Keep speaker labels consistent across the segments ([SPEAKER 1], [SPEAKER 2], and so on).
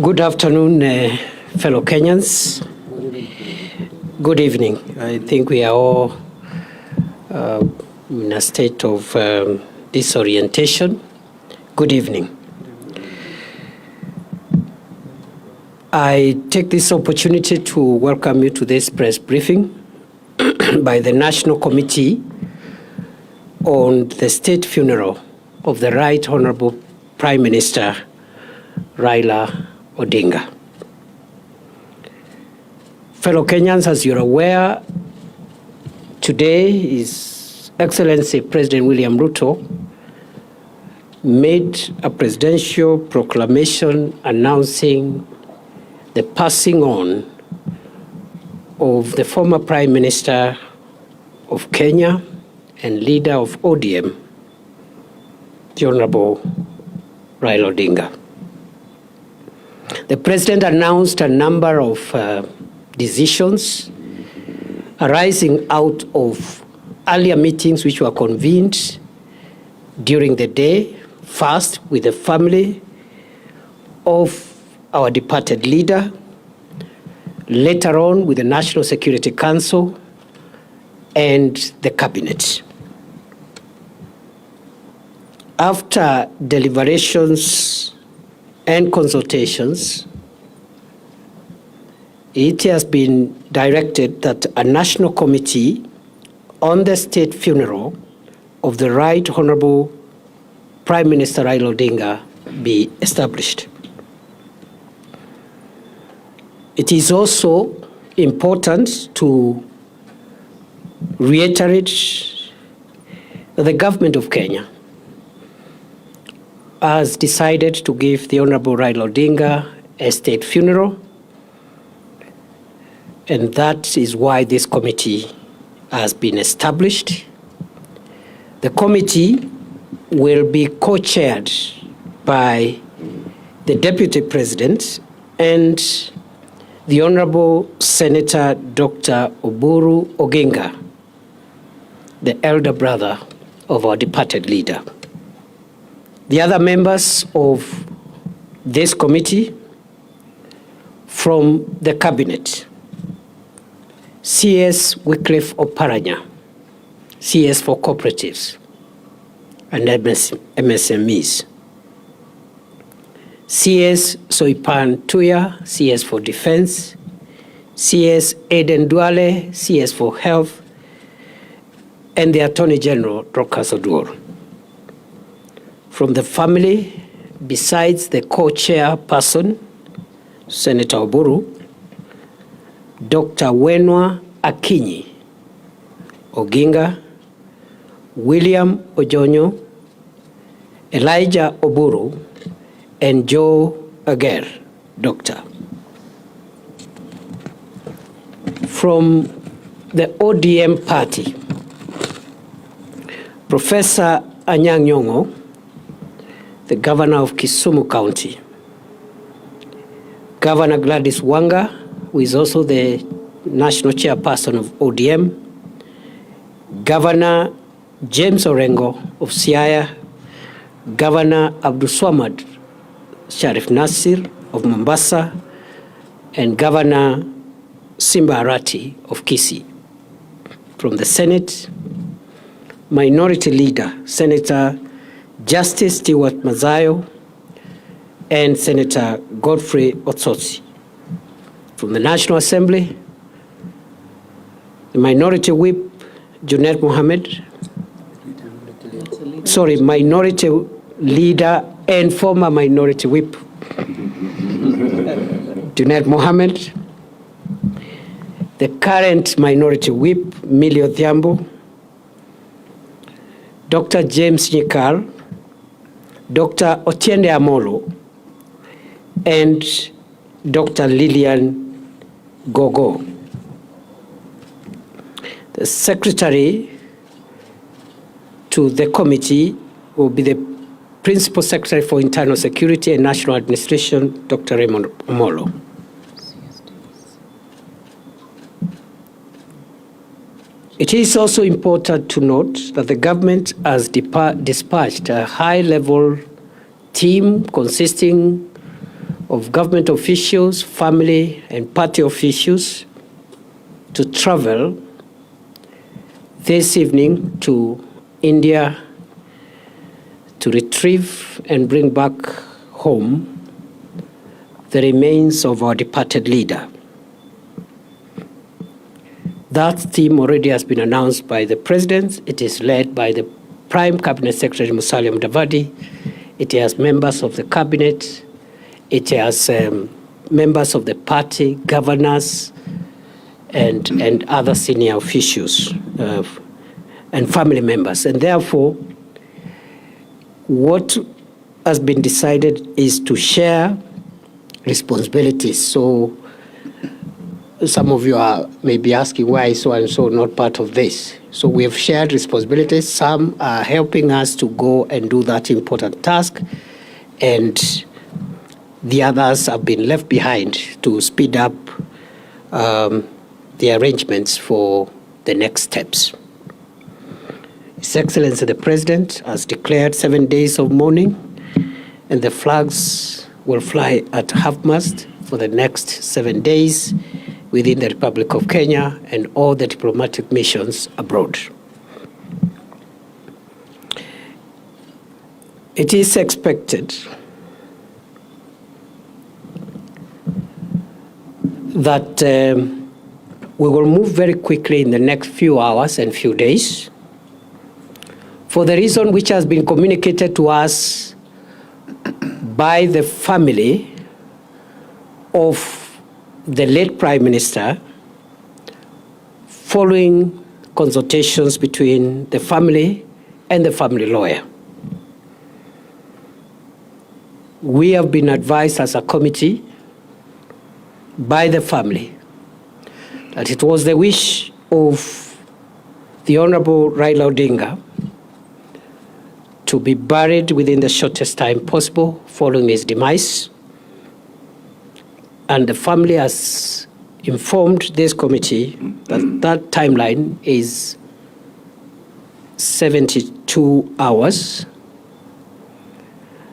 [SPEAKER 1] Good afternoon, fellow Kenyans. Good evening. I think we are all in a state of disorientation. Good evening. I take this opportunity to welcome you to this press briefing by the National Committee on the state funeral of the Right Honorable Prime Minister Raila Odinga. Fellow Kenyans, as you're aware, today His Excellency President William Ruto made a presidential proclamation announcing the passing on of the former Prime Minister of Kenya and leader of ODM, the Honorable Raila Odinga. The President announced a number of decisions arising out of earlier meetings which were convened during the day, first with the family of our departed leader, later on with the National Security Council and the Cabinet. After deliberations and consultations, it has been directed that a national committee on the state funeral of the Right Honorable Prime Minister Raila Odinga be established. It is also important to reiterate that the government of Kenya has decided to give the Honorable Raila Odinga a state funeral, and that is why this committee has been established. The committee will be co-chaired by the Deputy President and the Honorable Senator Dr. Oburu Oginga, the elder brother of our departed leader. The other members of this committee from the Cabinet: CS Wycliffe Oparanya, CS for Cooperatives and MSMEs; CS Soipan Tuya, CS for Defense; CS Aden Duale, CS for Health; and the Attorney General, Dorcas Oduor. From the family, besides the co-chair person, Senator Oburu, Dr. Wenwa Akinyi Oginga, William Ojonyo, Elijah Oburu, and Joe Ager, Doctor. From the ODM party, Professor Anyang' Nyong'o, the Governor of Kisumu County; Governor Gladys Wanga, who is also the National Chairperson of ODM; Governor James Orengo of Siaya; Governor Abdulswamad Sharif Nasir of Mombasa; and Governor Simba Arati of Kisii. From the Senate, Minority Leader Senator Justice Stewart Mazayo and Senator Godfrey Otsotsi. From the National Assembly, the Minority Whip Junet Mohammed, Minority Leader and former Minority Whip Junet Mohammed, the current Minority Whip Millie Odhiambo, Dr. James Nyikal, Dr. Otiende Amolo, and Dr. Lillian Gogo. The secretary to the committee will be the Principal Secretary for Internal Security and National Administration, Dr. Raymond Omolo. It is also important to note that the government has dispatched a high-level team consisting of government officials, family, and party officials to travel this evening to India to retrieve and bring back home the remains of our departed leader. That team already has been announced by the President. It is led by the Prime Cabinet Secretary Musalia Mudavadi. It has members of the Cabinet. It has members of the party, governors, and other senior officials and family members. And therefore, what has been decided is to share responsibilities. So some of you may be asking why so and so not part of this. So we have shared responsibilities. Some are helping us to go and do that important task, and the others have been left behind to speed up the arrangements for the next steps. His Excellency the President has declared 7 days of mourning, and the flags will fly at half-mast for the next 7 days within the Republic of Kenya and all the diplomatic missions abroad. It is expected that we will move very quickly in the next few hours and few days for the reason which has been communicated to us by the family of the late Prime Minister following consultations between the family and the family lawyer. We have been advised as a committee by the family that it was the wish of the Honorable Raila Odinga to be buried within the shortest time possible following his demise. And the family has informed this committee that that timeline is 72 hours.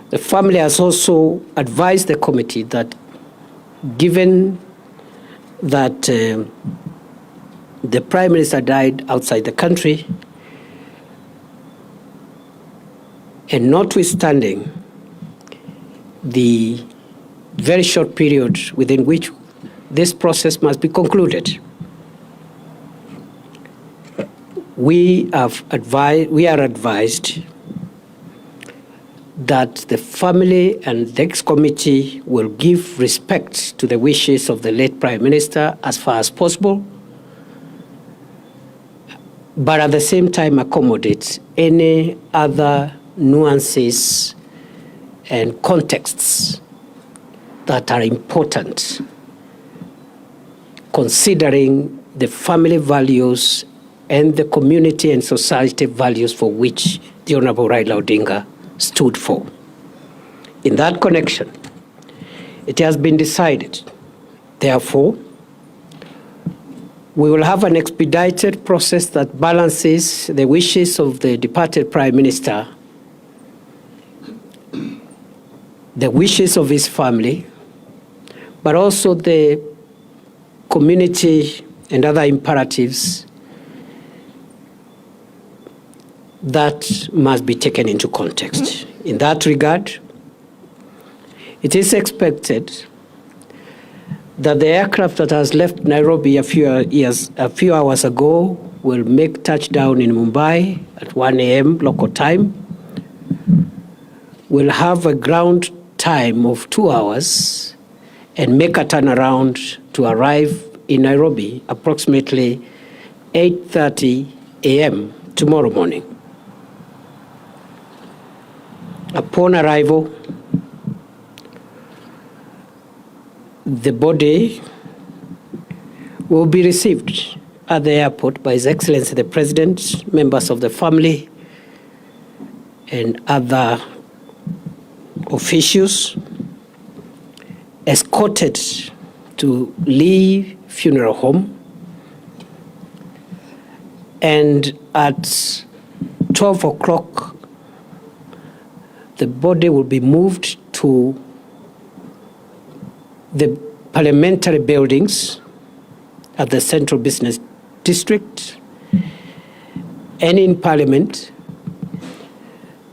[SPEAKER 1] The family has also advised the committee that given that the Prime Minister died outside the country, and notwithstanding the very short period within which this process must be concluded, we are advised that the family and the ex-committee will give respect to the wishes of the late Prime Minister as far as possible, but at the same time accommodate any other nuances and contexts that are important, considering the family values and the community and society values for which the Honorable Raila Odinga stood for. In that connection, it has been decided, therefore, we will have an expedited process that balances the wishes of the departed Prime Minister, the wishes of his family, but also the community and other imperatives that must be taken into context. In that regard, it is expected that the aircraft that has left Nairobi a few hours ago will make touchdown in Mumbai at 1 a.m. local time. Will have a ground time of 2 hours and make a turnaround to arrive in Nairobi approximately 8:30 a.m. tomorrow morning. Upon arrival, the body will be received at the airport by His Excellency the President, members of the family, and other officials, escorted to Lee Funeral Home, and at 12 o'clock, the body will be moved to the parliamentary buildings at the Central Business District, and in Parliament,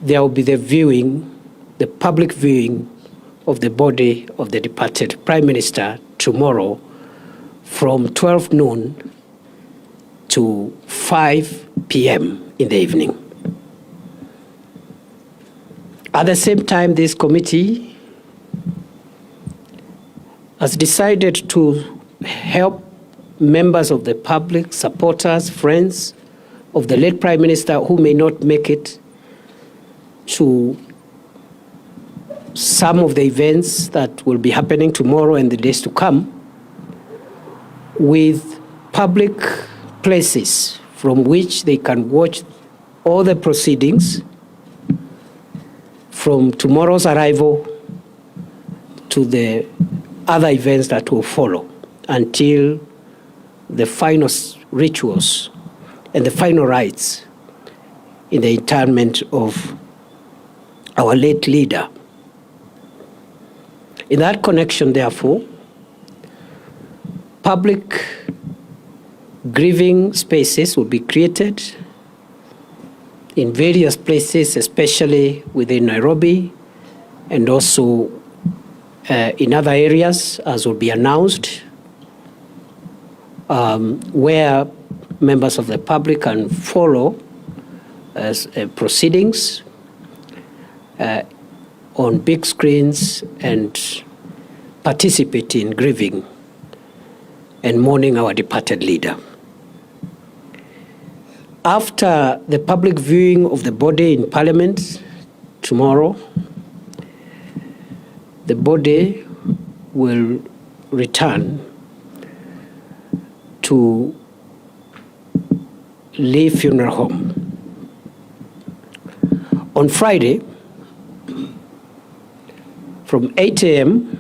[SPEAKER 1] there will be the public viewing of the body of the departed Prime Minister tomorrow from 12 noon to 5 p.m. in the evening. At the same time, this committee has decided to help members of the public, supporters, friends of the late Prime Minister who may not make it to some of the events that will be happening tomorrow and the days to come, with public places from which they can watch all the proceedings from tomorrow's arrival to the other events that will follow until the final rituals and the final rites in the interment of our late leader. In that connection, therefore, public grieving spaces will be created in various places, especially within Nairobi and also in other areas, as will be announced, where members of the public can follow proceedings on big screens and participate in grieving and mourning our departed leader. After the public viewing of the body in Parliament tomorrow, the body will return to Lee Funeral Home. On Friday, from 8 a.m.,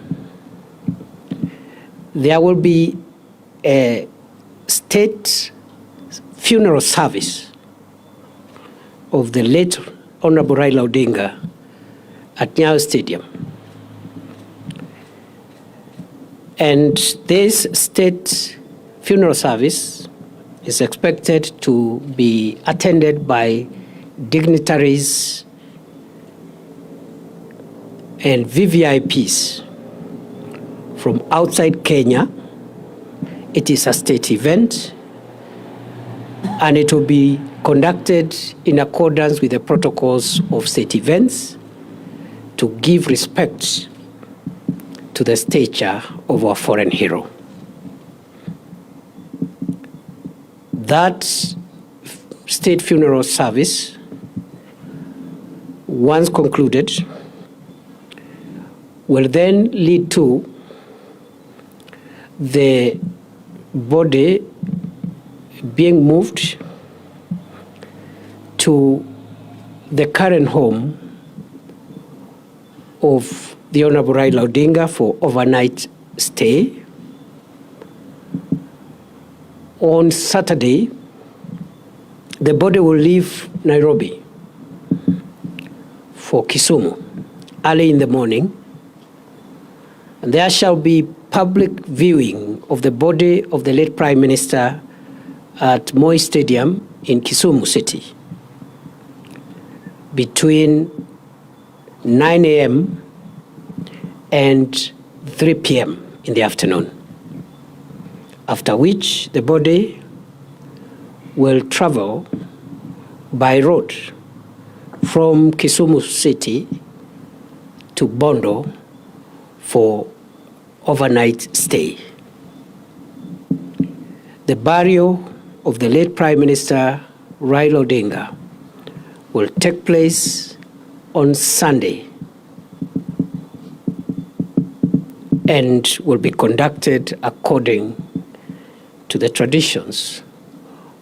[SPEAKER 1] there will be a state funeral service of the late Honorable Raila Odinga at Nyayo Stadium. And this state funeral service is expected to be attended by dignitaries and VVIPs from outside Kenya. It is a state event, and it will be conducted in accordance with the protocols of state events to give respect to the stature of our foreign hero. That state funeral service, once concluded, will then lead to the body being moved to the current home of the Honorable Raila Odinga for overnight stay. On Saturday, the body will leave Nairobi for Kisumu early in the morning, and there shall be public viewing of the body of the late Prime Minister at Moi Stadium in Kisumu City between 9 a.m. and 3 p.m. in the afternoon, after which the body will travel by road from Kisumu City to Bondo for overnight stay. The burial of the late Prime Minister Raila Odinga will take place on Sunday and will be conducted according to the traditions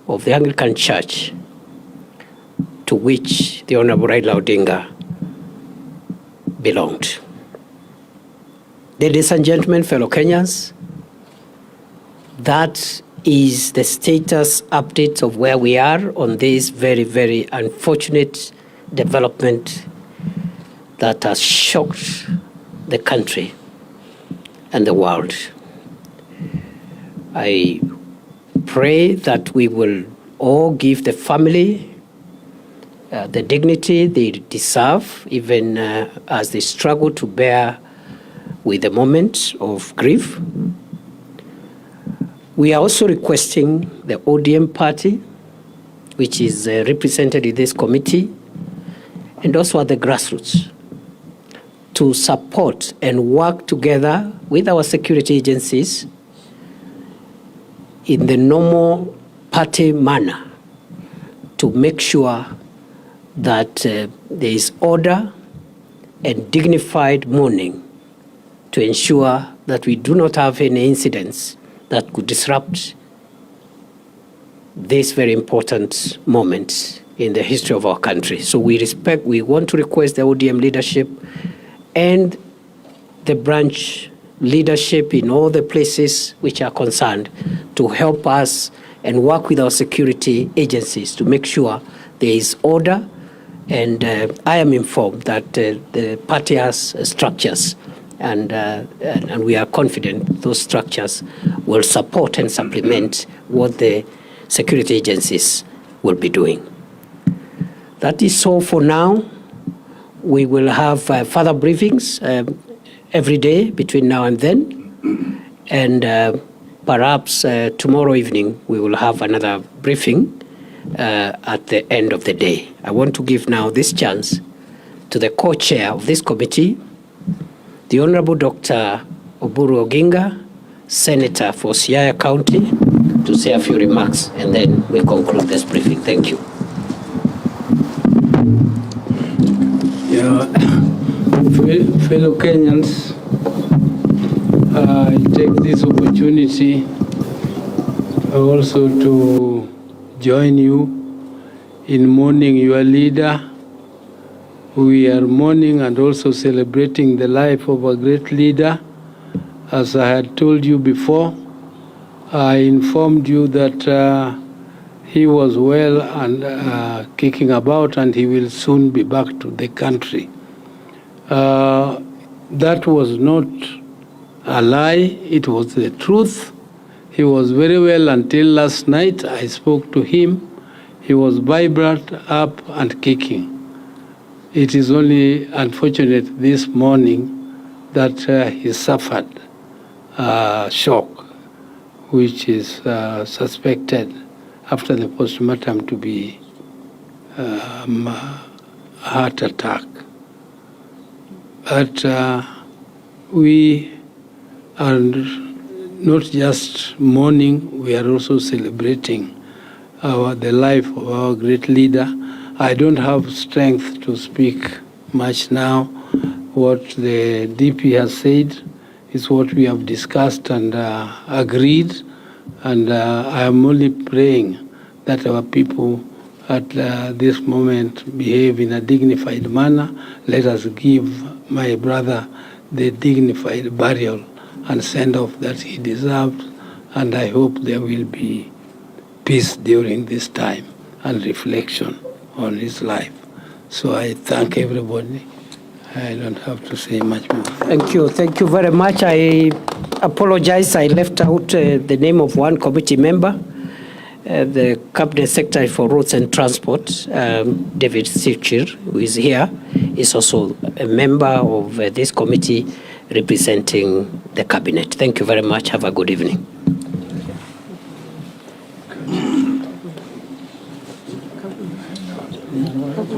[SPEAKER 1] of the Anglican Church, to which the Honorable Raila Odinga belonged. Ladies and gentlemen, fellow Kenyans, that is the status update of where we are on this very, very unfortunate development that has shocked the country and the world. I pray that we will all give the family the dignity they deserve, even as they struggle to bear with the moment of grief. We are also requesting the ODM party, which is represented in this committee, and also at the grassroots, to support and work together with our security agencies in the normal party manner to make sure that there is order and dignified mourning to ensure that we do not have any incidents that could disrupt this very important moment in the history of our country. So we want to request the ODM leadership and the branch leadership in all the places which are concerned to help us and work with our security agencies to make sure there is order. And I am informed that the party has structures, and we are confident those structures will support and supplement what the security agencies will be doing. That is all for now. We will have further briefings every day between now and then, and perhaps tomorrow evening we will have another briefing at the end of the day. I want to give now this chance to the co-chair of this committee, the Honorable Dr. Oburu Oginga, Senator for Siaya County, to say a few remarks, and then we conclude this briefing. Thank you.
[SPEAKER 2] Fellow Kenyans, I take this opportunity also to join you in mourning your leader. We are mourning and also celebrating the life of a great leader. As I had told you before, I informed you that he was well and kicking about, and he will soon be back to the country. That was not a lie, it was the truth. He was very well until last night. I spoke to him. He was vibrant, up and kicking. It is only unfortunate this morning that he suffered shock, which is suspected after the postmortem to be heart attack. But we are not just mourning, we are also celebrating the life of our great leader. I don't have strength to speak much now. What the DP has said is what we have discussed and agreed, and I am only praying that our people at this moment behave in a dignified manner. Let us give my brother the dignified burial and send off that he deserves, and I hope there will be peace during this time and reflection on his life. So I thank everybody. I don't have to say much more.
[SPEAKER 1] Thank you very much. I apologize, I left out the name of one committee member, the Cabinet Secretary for Roads and Transport, David Sichir, who is here, is also a member of this committee representing the Cabinet. Thank you very much. Have a good evening.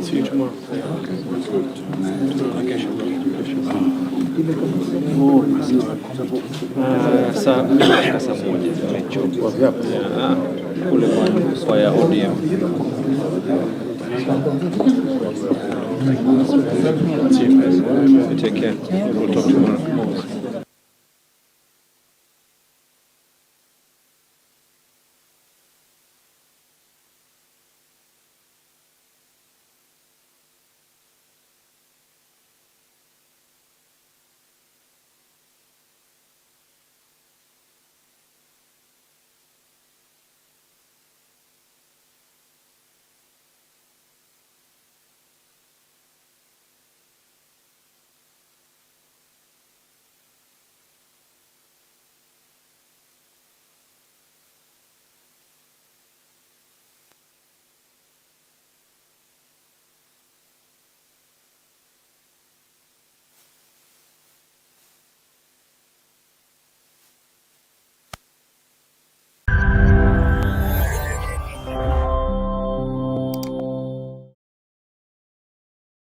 [SPEAKER 3] See you tomorrow. Saa moja tumechoka kule kwa ya ODM. Take care. We'll talk tomorrow.